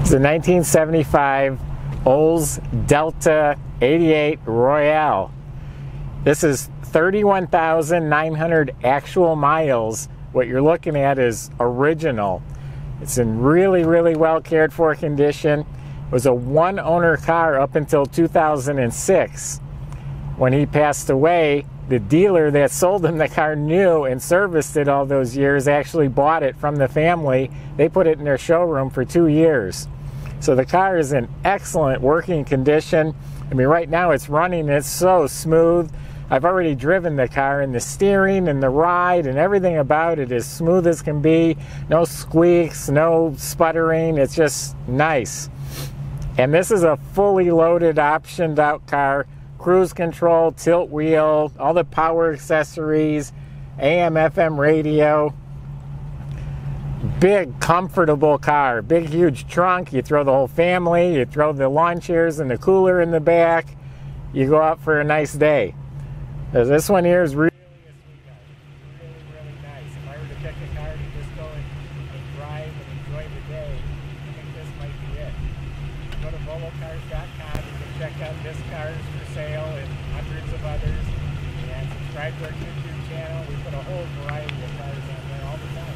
It's a 1975 Olds Delta 88 Royale. This is 31,900 actual miles. What you're looking at is original. It's in really, really well cared for condition. It was a one-owner car up until 2006. When he passed away, the dealer that sold him the car new and serviced it all those years actually bought it from the family. They put it in their showroom for 2 years. So the car is in excellent working condition. I mean, right now it's running, it's so smooth. I've already driven the car, and the steering and the ride and everything about it is smooth as can be. No squeaks, no sputtering, it's just nice. And this is a fully loaded, optioned out car. Cruise control, tilt wheel, all the power accessories, AM, FM radio. Big, comfortable car. Big, huge trunk. You throw the whole family. You throw the lawn chairs and the cooler in the back. You go out for a nice day. This one here is really a sweetheart. Really, really nice. If I were to pick a car to just go and drive and enjoy the day, I think this might be it. Go to volocars.com. You can check out this cars for sale and hundreds of others. And subscribe to our YouTube channel. We put a whole variety of cars on there all the time.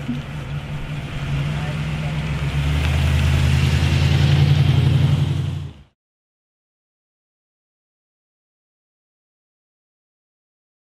Mm-hmm.